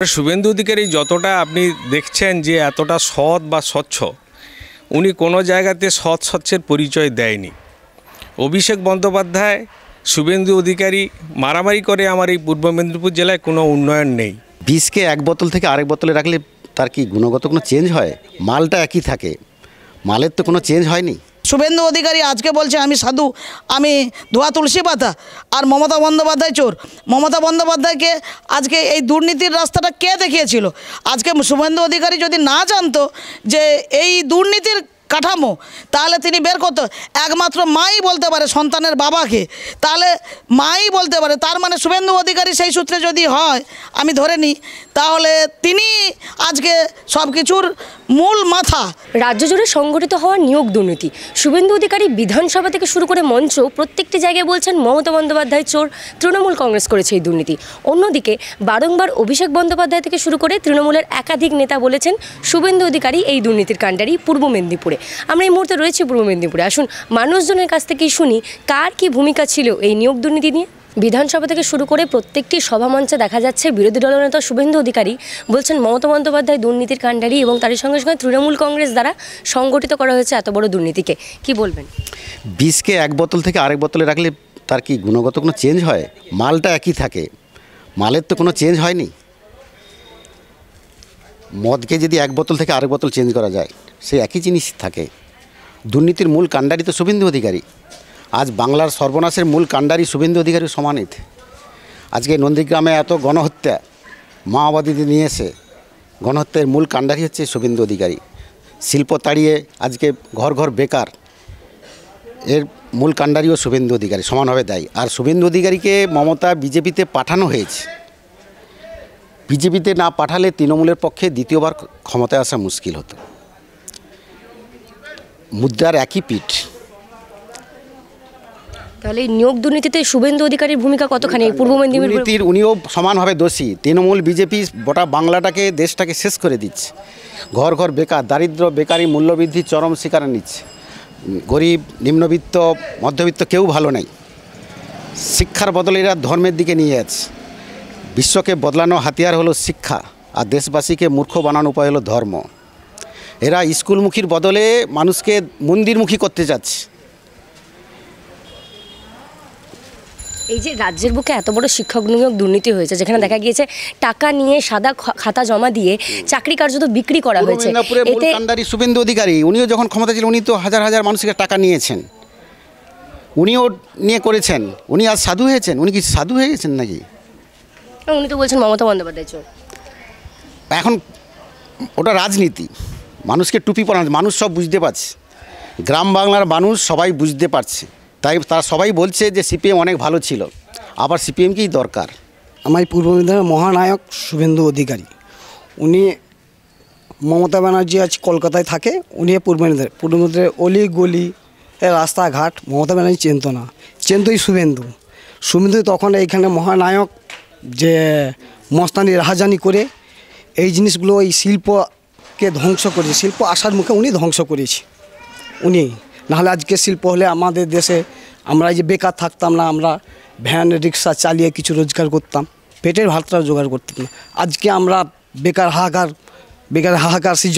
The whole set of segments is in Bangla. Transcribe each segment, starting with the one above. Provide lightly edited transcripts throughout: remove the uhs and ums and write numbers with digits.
শুভেন্দু অধিকারী যতটা আপনি দেখছেন যে এতটা সৎ বা স্বচ্ছ, উনি কোনো জায়গাতে সৎ স্বচ্ছের পরিচয় দেয়নি। অভিষেক বন্দ্যোপাধ্যায়, শুভেন্দু অধিকারী মারামারি করে আমার এই পূর্ব মেদিনীপুর জেলায় কোনো উন্নয়ন নেই। বিষকে এক বোতল থেকে আরেক বোতলে রাখলে তার কি গুণগত কোনো চেঞ্জ হয়? মালটা একই থাকে, মালের তো কোনো চেঞ্জ হয়নি। শুভেন্দু অধিকারী আজকে বলছে আমি সাধু, আমি ধোয়া তুলসী পাতা, আর মমতা বন্দ্যোপাধ্যায় চোর। মমতা বন্দ্যোপাধ্যায়কে আজকে এই দুর্নীতির রাস্তাটা কে দেখিয়েছিল? আজকে শুভেন্দু অধিকারী যদি না জানতো যে এই দুর্নীতির কাঠামো, তাহলে তিনি বের করতো। একমাত্র মাই বলতে পারে সন্তানের বাবাকে, তাহলে মাই বলতে পারে। তার মানে শুভেন্দু অধিকারী সেই সূত্রে যদি হয়, আমি ধরে নিই, তাহলে তিনি আজকে সব কিছুর মূল মাথা। রাজ্য জুড়ে সংগঠিত হওয়া নিয়োগ দুর্নীতি, শুভেন্দু অধিকারী বিধানসভা থেকে শুরু করে মঞ্চ প্রত্যেকটি জায়গায় বলছেন মমতা বন্দ্যোপাধ্যায় চোর, তৃণমূল কংগ্রেস করেছে এই দুর্নীতি। অন্যদিকে বারংবার অভিষেক বন্দ্যোপাধ্যায় থেকে শুরু করে তৃণমূলের একাধিক নেতা বলেছেন শুভেন্দু অধিকারী এই দুর্নীতির কাণ্ডারি পূর্ব মেদিনীপুরে। আমরা এই মুহূর্তে রয়েছি পূর্ব মেদিনীপুরে। আসুন মানুষজনের কাছ থেকেই শুনি কার কি ভূমিকা ছিল এই নিয়োগ দুর্নীতি নিয়ে। বিধানসভা থেকে শুরু করে প্রত্যেকটি সভামঞ্চে দেখা যাচ্ছে বিরোধী দলনেতা শুভেন্দু অধিকারী বলছেন মমতা বন্দ্যোপাধ্যায় দুর্নীতির কাণ্ডারি এবং তার সঙ্গে সঙ্গে তৃণমূল কংগ্রেস দ্বারা সংগঠিত করা হয়েছে এত বড় দুর্নীতিকে। কি বলবেন? বিষকে এক বোতল থেকে আরেক বোতলে রাখলে তার কি গুণগত কোনো চেঞ্জ হয়? মালটা একই থাকে, মালের তো কোনো চেঞ্জ হয়নি। মদকে যদি এক বোতল থেকে আরেক বোতল চেঞ্জ করা যায়, সে একই জিনিস থাকে। দুর্নীতির মূল কাণ্ডারি তো শুভেন্দু অধিকারী। আজ বাংলার সর্বনাশের মূল কাণ্ডারি শুভেন্দু অধিকারী সমানিত। আজকে নন্দীগ্রামে এত গণহত্যা, মাওবাদীদের নিয়ে এসে গণহত্যার মূল কাণ্ডারি হচ্ছে শুভেন্দু অধিকারী। শিল্প তাড়িয়ে আজকে ঘর ঘর বেকার, এর মূল কাণ্ডারিও শুভেন্দু অধিকারী, সমানভাবে দায়ী। আর শুভেন্দু অধিকারীকে মমতা বিজেপিতে পাঠানো হয়েছে। বিজেপিতে না পাঠালে তৃণমূলের পক্ষে দ্বিতীয়বার ক্ষমতায় আসা মুশকিল হতো। মুদ্রার একই পিঠ। তাহলে এই নিয়োগ দুর্নীতিতে শুভেন্দু অধিকারীর ভূমিকা কতখানি? পূর্ব মেদিনীপুর উনিও সমানভাবে দোষী। তৃণমূল বিজেপি গোটা বাংলাটাকে, দেশটাকে শেষ করে দিচ্ছে। ঘর ঘর বেকার, দারিদ্র, বেকারি, মূল্যবৃদ্ধি চরম শিকারে নিচ্ছে। গরিব, নিম্নবিত্ত, মধ্যবিত্ত কেউ ভালো নেই। শিক্ষার বদলে এরা ধর্মের দিকে নিয়ে যাচ্ছে। বিশ্বকে বদলানো হাতিয়ার হলো শিক্ষা, আর দেশবাসীকে মূর্খ বানানো উপায় হলো ধর্ম। এরা স্কুলমুখীর বদলে মানুষকে মন্দিরমুখী করতে যাচ্ছে। এই যে রাজ্যের বুকে এত বড় শিক্ষক নিয়োগ দুর্নীতি হয়েছে, যেখানে দেখা গিয়েছে টাকা নিয়ে সাদা খাতা জমা দিয়ে চাকরি কার্যত বিক্রি করা হয়েছে। এতে কাণ্ডারি শুভেন্দু অধিকারী, উনিও যখন ক্ষমতা ছিলেন উনি তো হাজার হাজার মানুষকে টাকা নিয়েছেন, উনিও নিয়ে করেছেন। উনি আজ সাধু হয়েছেন? উনি কি সাধু হয়ে গেছেন নাকি? উনি তো বলছেন মমতা বন্দ্যোপাধ্যায় চোর। এখন ওটা রাজনীতি, মানুষকে টুপি পরানো, মানুষ সব বুঝতে পারছে। গ্রাম বাংলার মানুষ সবাই বুঝতে পারছে, তাই তারা সবাই বলছে যে সিপিএম অনেক ভালো ছিল, আবার সিপিএমকেই দরকার। আমার পূর্ব মেদিনীপুরের মহানায়ক শুভেন্দু অধিকারী, উনি মমতা ব্যানার্জি আজ কলকাতায় থাকে, উনি পূর্ব মেদিনীপুরের অলি গলি রাস্তাঘাট মমতা ব্যানার্জি চিনত না, চিনতই শুভেন্দু তখন এইখানে মহানায়ক যে মস্তানি রাহাজানি করে এই জিনিসগুলো, এই শিল্পকে ধ্বংস করেছে। শিল্প আসার মুখে উনি ধ্বংস করেছে। উনি নাহলে আজকে শিল্প হলে আমাদের দেশে আমরা এই যে বেকার থাকতাম না, আমরা ভ্যান রিক্সা চালিয়ে কিছু রোজগার করতাম, পেটের ভাতটা জোগাড় করতাম না। আজকে আমরা বেকার হাহাকার সেই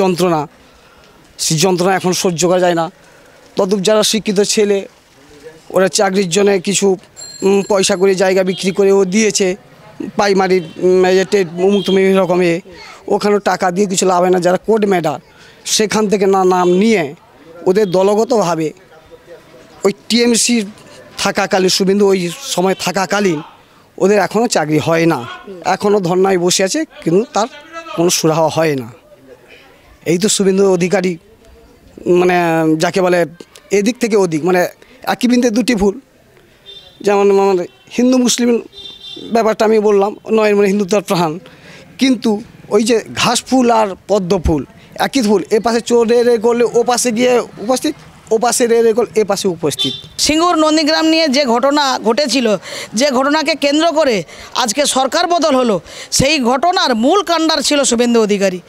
যন্ত্রণা এখন সহ্য করা যায় না। তদুপ যারা শিক্ষিত ছেলে, ওরা চাকরির জন্য কিছু পয়সা করে জায়গা বিক্রি করে ও দিয়েছে প্রাইমারি মুক্ত বিভিন্ন রকমের, ওখানেও টাকা দিয়ে কিছু লাভ হয় না। যারা কোর্ট ম্যাটার সেখান থেকে নাম নিয়ে ওদের দলগতভাবে ওই টিএমসি থাকাকালীন, শুভেন্দু ওই সময় থাকাকালীন ওদের এখনও চাকরি হয় না, এখনও ধর্নায় বসে আছে, কিন্তু তার কোনো সুরাহা হয় না। এই তো শুভেন্দু অধিকারী, মানে যাকে বলে এদিক থেকে ওদিক, মানে একই বিন্দুতে দুটি ভুল। যেমন আমাদের হিন্দু মুসলিম ব্যাপারটা আমি বললাম, নয় মানে হিন্দুত্বের প্রাণ, কিন্তু ওই যে ঘাস ফুল আর পদ্ম ফুল একই ফুল, এ পাশে চোর রে করলে ও পাশে গিয়ে উপস্থিত, ও পাশে রে করলে এ পাশে উপস্থিত। সিঙ্গুর নন্দীগ্রাম নিয়ে যে ঘটনা ঘটেছিল, যে ঘটনাকে কেন্দ্র করে আজকে সরকার বদল হলো, সেই ঘটনার মূল কাণ্ডার ছিল শুভেন্দু অধিকারী।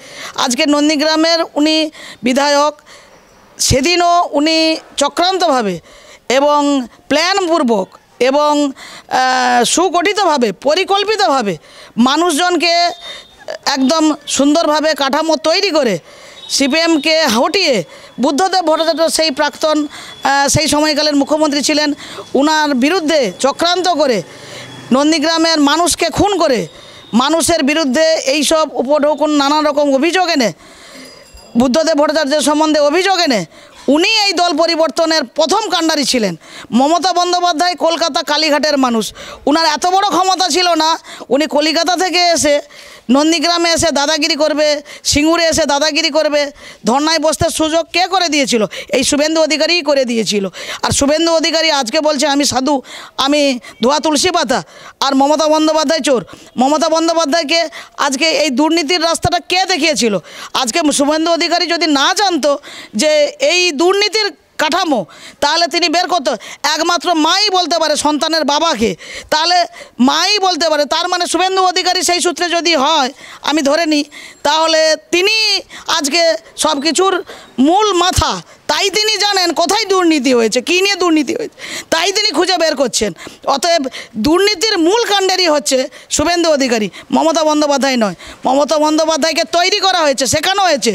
আজকে নন্দীগ্রামের উনি বিধায়ক, সেদিনও উনি চক্রান্তভাবে এবং প্ল্যানপূর্বক এবং সুগঠিতভাবে, পরিকল্পিতভাবে মানুষজনকে একদম সুন্দরভাবে কাঠামো তৈরি করে সিপিএমকে হটিয়ে বুদ্ধদেব ভট্টাচার্য সেই প্রাক্তন সেই সময়কালের মুখ্যমন্ত্রী ছিলেন, উনার বিরুদ্ধে চক্রান্ত করে নন্দীগ্রামের মানুষকে খুন করে মানুষের বিরুদ্ধে এইসব উপঢৌকন নানা রকম অভিযোগ এনে বুদ্ধদেব ভট্টাচার্যের সম্বন্ধে অভিযোগ এনে উনি এই দল পরিবর্তনের প্রথম কাণ্ডারি ছিলেন। মমতা বন্দ্যোপাধ্যায় কলকাতা কালীঘাটের মানুষ, উনার এত বড় ক্ষমতা ছিল না উনি কলিকাতা থেকে এসে নন্দীগ্রামে এসে দাদাগিরি করবে, সিঙ্গুরে এসে দাদাগিরি করবে। ধর্নায় বসতে সুযোগ কে করে দিয়েছিল? এই শুভেন্দু অধিকারীই করে দিয়েছিল। আর শুভেন্দু অধিকারী আজকে বলছে আমি সাধু, আমি ধোয়া তুলসী পাতা, আর মমতা বন্দ্যোপাধ্যায় চোর। মমতা বন্দ্যোপাধ্যায়কে আজকে এই দুর্নীতির রাস্তাটা কে দেখিয়েছিল? আজকে শুভেন্দু অধিকারী যদি না জানতো যে এই দুর্নীতির কাঠামো, তাহলে তিনি বের করতো। একমাত্র মাই বলতে পারে সন্তানের বাবাকে, তাহলে মাই বলতে পারে। তার মানে শুভেন্দু অধিকারী সেই সূত্রে যদি হয়, আমি ধরে নিই, তাহলে তিনি আজকে সব কিছুর মূল মাথা। তাই তিনি জানেন কোথায় দুর্নীতি হয়েছে, কী নিয়ে দুর্নীতি হয়েছে, তাই তিনি খুঁজে বের করছেন। অতএব দুর্নীতির মূল কাণ্ডেরই হচ্ছে শুভেন্দু অধিকারী, মমতা বন্দ্যোপাধ্যায় নয়। মমতা বন্দ্যোপাধ্যায়কে তৈরি করা হয়েছে, শেখানো হয়েছে।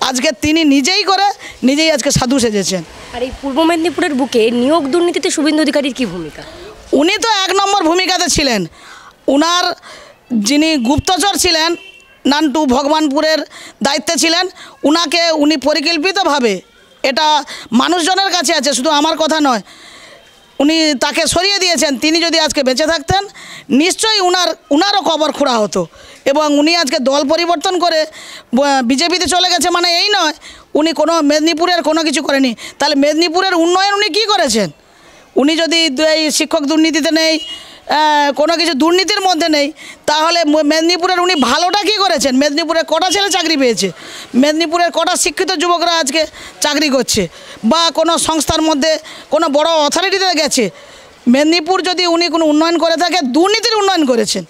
আজকে তিনি নিজেই করে নিজেই আজকে সাধু সেজেছেন। আর এই পূর্ব মেদিনীপুরের বুকে নিয়োগ দুর্নীতিতে শুভেন্দু অধিকারীর কী ভূমিকা? উনি তো 1 নম্বর ভূমিকাতে ছিলেন। উনার যিনি গুপ্তচর ছিলেন, নান্টু ভগবানপুরের দায়িত্বে ছিলেন, উনি পরিকল্পিতভাবে, এটা মানুষজনের কাছে আছে, শুধু আমার কথা নয়, উনি তাকে সরিয়ে দিয়েছেন। তিনি যদি আজকে বেঁচে থাকতেন নিশ্চয়ই উনারও কবর খোঁড়া হতো। এবং উনি আজকে দল পরিবর্তন করে বিজেপিতে চলে গেছে মানে এই নয় উনি কোনো মেদিনীপুরের কোনো কিছু করেনি। তাহলে মেদিনীপুরের উন্নয়ন উনি কী করেছেন? উনি যদি এই শিক্ষক দুর্নীতিতে নেই, কোনো কিছু দুর্নীতির মধ্যে নেই, তাহলে মেদিনীপুরের উনি ভালোটা কী করেছেন? মেদিনীপুরে কটা ছেলে চাকরি পেয়েছে? মেদিনীপুরের কটা শিক্ষিত যুবকরা আজকে চাকরি করছে? বা কোনো সংস্থার মধ্যে কোনো বড় অথরিটিতে গেছে? মেদিনীপুর যদি উনি কোনো উন্নয়ন করে থাকে, দুর্নীতির উন্নয়ন করেছেন,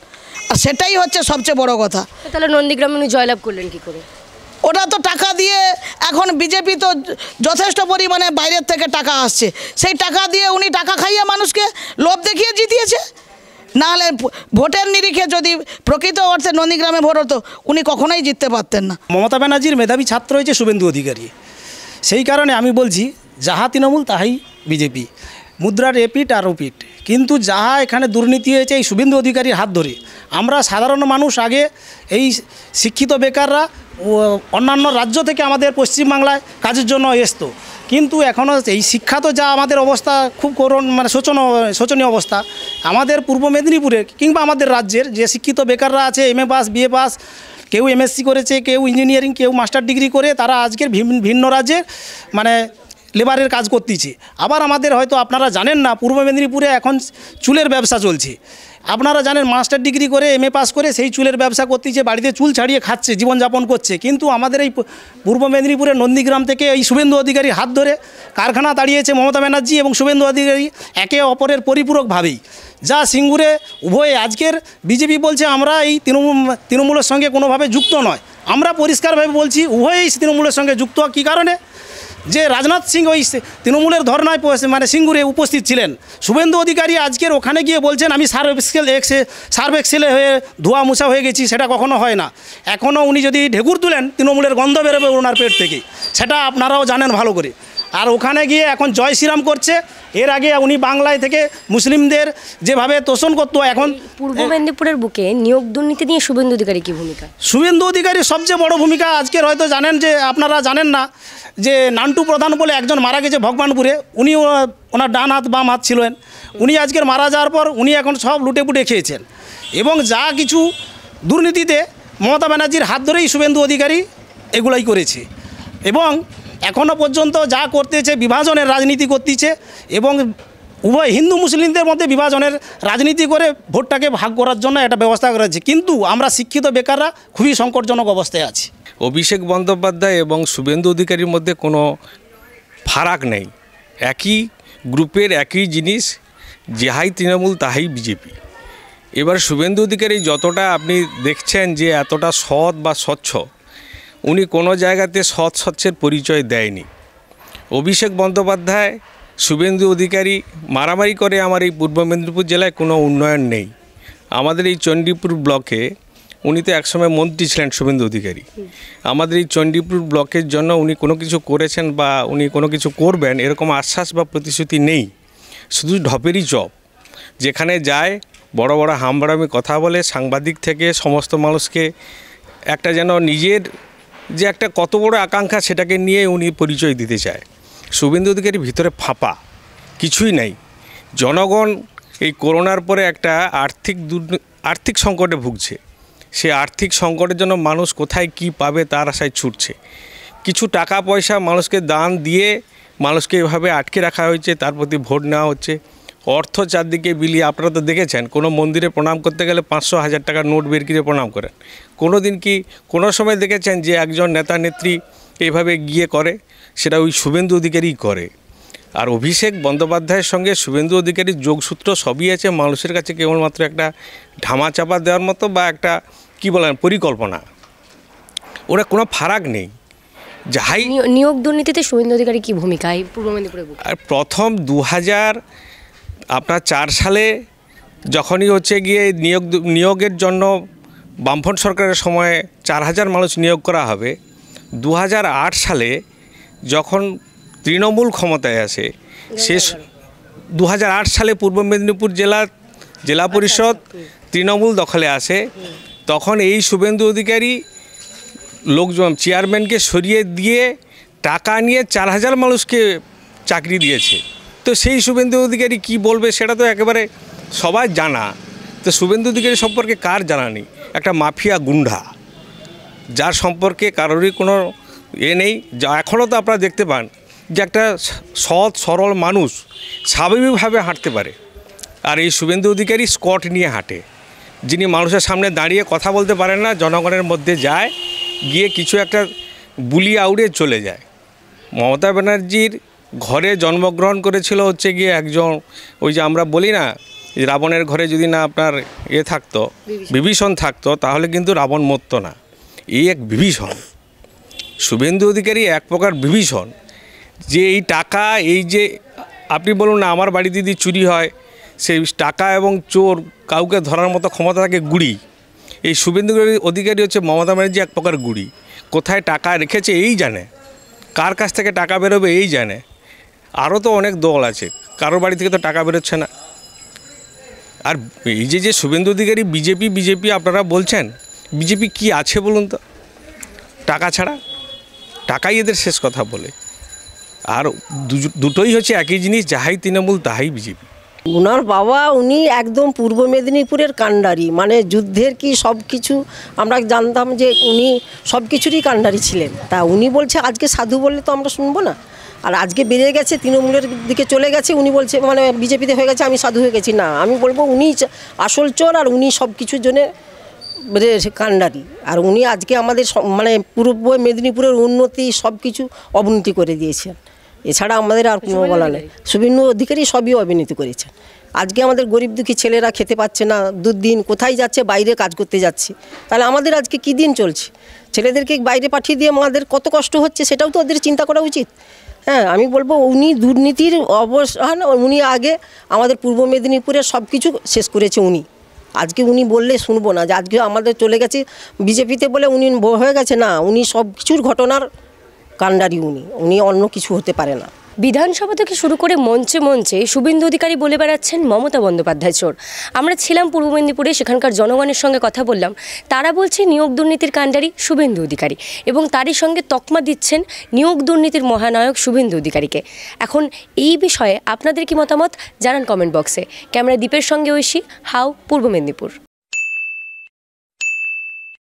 আর সেটাই হচ্ছে সবচেয়ে বড় কথা। তাহলে নন্দীগ্রামে উনি জয়লাভ করলেন কী করে? ওটা তো টাকা দিয়ে, এখন বিজেপি তো যথেষ্ট পরিমাণে বাইরের থেকে টাকা আসছে, সেই টাকা দিয়ে উনি টাকা খাইয়ে মানুষকে লোভ দেখিয়ে জিতিয়েছে। নাহলে ভোটের নিরিখে যদি প্রকৃত অর্থে নন্দীগ্রামে ভোট হতো, উনি কখনোই জিততে পারতেন না। মমতা ব্যানার্জির মেধাবী ছাত্র হয়েছে শুভেন্দু অধিকারী। সেই কারণে আমি বলছি, যাহা তৃণমূল তাহাই বিজেপি, মুদ্রার এপিঠ আর ওপিঠ। কিন্তু যাহা এখানে দুর্নীতি হয়েছে এই শুভেন্দু অধিকারীর হাত ধরে। আমরা সাধারণ মানুষ আগে এই শিক্ষিত বেকাররা অন্যান্য রাজ্য থেকে আমাদের পশ্চিমবাংলায় কাজের জন্য আসতো, কিন্তু এখনও এই শিক্ষা তো যা আমাদের অবস্থা খুব শোচনীয় অবস্থা। আমাদের পূর্ব মেদিনীপুরে কিংবা আমাদের রাজ্যের যে শিক্ষিত বেকাররা আছে, MA পাস, BA পাস, কেউ MSc করেছে, কেউ ইঞ্জিনিয়ারিং, কেউ মাস্টার ডিগ্রি করে, তারা আজকের ভিন্ন রাজ্যের লেবারের কাজ করতেছে। আবার আমাদের হয়তো আপনারা জানেন না, পূর্ব মেদিনীপুরে এখন চুলের ব্যবসা চলছে। আপনারা জানেন মাস্টার ডিগ্রি করে MA পাস করে সেই চুলের ব্যবসা করতেছে, বাড়িতে চুল ছাড়িয়ে খাচ্ছে, জীবনযাপন করছে। কিন্তু আমাদের এই পূর্ব মেদিনীপুরের নন্দীগ্রাম থেকে এই শুভেন্দু অধিকারী হাত ধরে কারখানা দাঁড়িয়েছে মমতা ব্যানার্জি এবং শুভেন্দু অধিকারী, একে অপরের পরিপূরকভাবেই। যা সিঙ্গুরে উভয়ে আজকের বিজেপি বলছে আমরা এই তৃণমূলের সঙ্গে কোনোভাবে যুক্ত নয়। আমরা পরিষ্কারভাবে বলছি উভয়েই তৃণমূলের সঙ্গে যুক্ত। কী কারণে? যে রাজনাথ সিং ওই তৃণমূলের ধর্নায় সিঙ্গুরে উপস্থিত ছিলেন, শুভেন্দু অধিকারী আজকের ওখানে গিয়ে বলছেন আমি সার্ভ এক্সেলে হয়ে ধোয়া মুছা হয়ে গেছি। সেটা কখনো হয় না। এখনও উনি যদি ঢেকুর তুলেন, তৃণমূলের গন্ধ বেরোবে ওনার পেট থেকে, সেটা আপনারাও জানেন ভালো করে। আর ওখানে গিয়ে এখন জয় শ্রীরাম করছে। এর আগে উনি বাংলায় থেকে মুসলিমদের যেভাবে তোষণ করতো, এখন পূর্ব মেদিনীপুরের বুকে নিয়োগ দুর্নীতি নিয়ে শুভেন্দু অধিকারী কী ভূমিকা? শুভেন্দু অধিকারীর সবচেয়ে বড় ভূমিকা আজকের হয়তো জানেন, যে আপনারা জানেন না যে নান্টু প্রধান বলে একজন মারা গেছে ভগবানপুরে। উনি ওনার ডান হাত বাম হাত ছিলেন। উনি আজকের মারা যাওয়ার পর উনি এখন সব লুটেপুটে খেয়েছেন। এবং যা কিছু দুর্নীতিতে মমতা ব্যানার্জির হাত ধরেই শুভেন্দু অধিকারী এগুলাই করেছে। এবং এখনও পর্যন্ত যা করতেছে, বিভাজনের রাজনীতি করতেছে এবং উভয় হিন্দু মুসলিমদের মধ্যে বিভাজনের রাজনীতি করে ভোটটাকে ভাগ করার জন্য একটা ব্যবস্থা করা হয়েছে। কিন্তু আমরা শিক্ষিত বেকাররা খুবই সংকটজনক অবস্থায় আছি। অভিষেক বন্দ্যোপাধ্যায় এবং শুভেন্দু অধিকারীর মধ্যে কোনো ফারাক নেই, একই গ্রুপের একই জিনিস, যাহাই তৃণমূল তাহাই বিজেপি। এবার শুভেন্দু অধিকারী যতটা আপনি দেখছেন যে এতটা সৎ বা স্বচ্ছ, উনি কোনো জায়গাতে স্বচ্ছের পরিচয় দেয়নি। অভিষেক বন্দ্যোপাধ্যায়, শুভেন্দু অধিকারী মারামারি করে আমার এই পূর্ব মেদিনীপুর জেলায় কোনো উন্নয়ন নেই। আমাদের এই চণ্ডীপুর ব্লকে উনি তো একসময় মন্ত্রী ছিলেন শুভেন্দু অধিকারী। আমাদের এই চণ্ডীপুর ব্লকের জন্য উনি কোনো কিছু করেছেন বা উনি কোনো কিছু করবেন এরকম আশ্বাস বা প্রতিশ্রুতি নেই, শুধু ঢপেরই চপ। যেখানে যায় বড় বড় হামবাড়ামি কথা বলে, সাংবাদিক থেকে সমস্ত মানুষকে একটা যেন নিজের যে একটা কত বড় আকাঙ্ক্ষা সেটাকে নিয়ে উনি পরিচয় দিতে চায়। শুভেন্দু অধিকারী ভিতরে ফাঁপা, কিছুই নাই। জনগণ এই করোনার পরে একটা আর্থিক সংকটে ভুগছে। সে আর্থিক সংকটের জন্য মানুষ কোথায় কি পাবে তার আশায় ছুটছে। কিছু টাকা পয়সা মানুষকে দান দিয়ে মানুষকে এভাবে আটকে রাখা হয়েছে, তার প্রতি ভোট নেওয়া হচ্ছে। অর্থ চারদিকে বিলিয়ে, আপনারা তো দেখেছেন কোনো মন্দিরে প্রণাম করতে গেলে 500-1000 টাকার নোট বের করে প্রণাম করেন। কোনো দিন কি কোনো সময় দেখেছেন যে একজন নেতা নেত্রী এইভাবে গিয়ে করে? সেটা ওই শুভেন্দু অধিকারী করে। আর অভিষেক বন্দ্যোপাধ্যায়ের সঙ্গে শুভেন্দু অধিকারীর যোগসূত্র সবই আছে মানুষের কাছে, কেবলমাত্র একটা ধামাচাপা দেওয়ার মতো বা একটা কি বলেন পরিকল্পনা। ওরা কোনো ফারাক নেই। যাই নিয়োগ দুর্নীতিতে শুভেন্দু অধিকারী কি ভূমিকা এই পূর্ব মেদিনীপুরে? আর প্রথম 2004 সালে যখনই হচ্ছে গিয়ে নিয়োগের জন্য বামফ্রন্ট সরকারের সময় 4000 মানুষ নিয়োগ করা হবে, 2008 সালে যখন তৃণমূল ক্ষমতায় আসে, শেষ 2008 সালে পূর্ব মেদিনীপুর জেলা পরিষদ তৃণমূল দখলে আসে, তখন এই শুভেন্দু অধিকারী লোকজন চেয়ারম্যানকে সরিয়ে দিয়ে টাকা নিয়ে 4000 মানুষকে চাকরি দিয়েছে। তো সেই শুভেন্দু অধিকারী কি বলবে সেটা তো একেবারে সবাই জানা। তো শুভেন্দু অধিকারী সম্পর্কে কার জানা নেই? একটা মাফিয়া গুন্ডা, যার সম্পর্কে কারোরই কোনো নেই। যা এখনও তো আপনারা দেখতে পান যে একটা সৎ সরল মানুষ স্বাভাবিকভাবে হাঁটতে পারে, আর এই শুভেন্দু অধিকারী স্কট নিয়ে হাঁটে, যিনি মানুষের সামনে দাঁড়িয়ে কথা বলতে পারেন না, জনগণের মধ্যে যায়, গিয়ে কিছু একটা বুলি আউড়ে চলে যায়। মমতা ব্যানার্জির ঘরে জন্মগ্রহণ করেছিল হচ্ছে গিয়ে একজন, ওই যে আমরা বলি না রাবণের ঘরে যদি না আপনার থাকতো, বিভীষণ থাকতো, তাহলে কিন্তু রাবণ মরতো না। এই এক বিভীষণ শুভেন্দু অধিকারী, এক প্রকার বিভীষণ। যে এই টাকা, এই যে আপনি বলুন না আমার বাড়ি যদি চুরি হয়, সেই টাকা এবং চোর কাউকে ধরার মতো ক্ষমতা থাকে গুড়ি। এই শুভেন্দু অধিকারী হচ্ছে মমতা ব্যানার্জি এক প্রকার গুড়ি। কোথায় টাকা রেখেছে এই জানে, কার কাছ থেকে টাকা বেরোবে এই জানে। আরও তো অনেক দল আছে, কারোর বাড়ি থেকে তো টাকা বেরোচ্ছে না। আর এই যে শুভেন্দু অধিকারী বিজেপি আপনারা বলছেন, বিজেপি কি আছে বলুন তো? টাকা ছাড়া, টাকাই এদের শেষ কথা বলে। আর দুটোই হচ্ছে একই জিনিস, যাহাই তৃণমূল তাহাই বিজেপি। ওনার বাবা উনি একদম পূর্ব মেদিনীপুরের কাণ্ডারি, মানে যুদ্ধের কি সব কিছু আমরা জানতাম যে উনি সব কিছুরই কাণ্ডারি ছিলেন। তা উনি বলছে আজকে সাধু বললে তো আমরা শুনবো না। আর আজকে বেরিয়ে গেছে, তৃণমূলের দিকে চলে গেছে, উনি বলছে মানে বিজেপিতে হয়ে গেছে, আমি সাধু হয়ে গেছি। না, আমি বলবো উনি আসল চোর, আর উনি সব কিছুর জন্যে কাণ্ডারি। আর উনি আজকে আমাদের মানে পূর্ব মেদিনীপুরের উন্নতি সব কিছু অবনতি করে দিয়েছেন। এছাড়া আমাদের আর কোনো বলা নেই। শুভেন্দু অধিকারী সবই অবনতি করেছেন। আজকে আমাদের গরিব দুঃখী ছেলেরা খেতে পাচ্ছে না, দুদিন কোথায় যাচ্ছে, বাইরে কাজ করতে যাচ্ছে। তাহলে আমাদের আজকে কী দিন চলছে? ছেলেদেরকে বাইরে পাঠিয়ে দিয়ে আমাদের কত কষ্ট হচ্ছে, সেটাও তো ওদের চিন্তা করা উচিত। হ্যাঁ, আমি বলবো উনি দুর্নীতির অবসান, উনি আগে আমাদের পূর্ব মেদিনীপুরের সব কিছু শেষ করেছে উনি। আজকে উনি বললে শুনবো না যে আজকে আমাদের চলে গেছে বিজেপিতে বলে উনি হয়ে গেছে। না, উনি সব কিছুর ঘটনার কাণ্ডারি, উনি অন্য কিছু হতে পারে না। বিধানসভা থেকে শুরু করে মঞ্চে মঞ্চে শুভেন্দু অধিকারী বলে বেড়াচ্ছেন মমতা বন্দ্যোপাধ্যায় চোর। আমরা ছিলাম পূর্ব মেদিনীপুরে, সেখানকার জনগণের সঙ্গে কথা বললাম। তারা বলছে নিয়োগ দুর্নীতির কাণ্ডারি শুভেন্দু অধিকারী, এবং তারই সঙ্গে তকমা দিচ্ছেন নিয়োগ দুর্নীতির মহানায়ক শুভেন্দু অধিকারীকে। এখন এই বিষয়ে আপনাদের কি মতামত জানান কমেন্ট বক্সে। ক্যামেরা দীপের সঙ্গে ঐশী, হাও, পূর্ব মেদিনীপুর।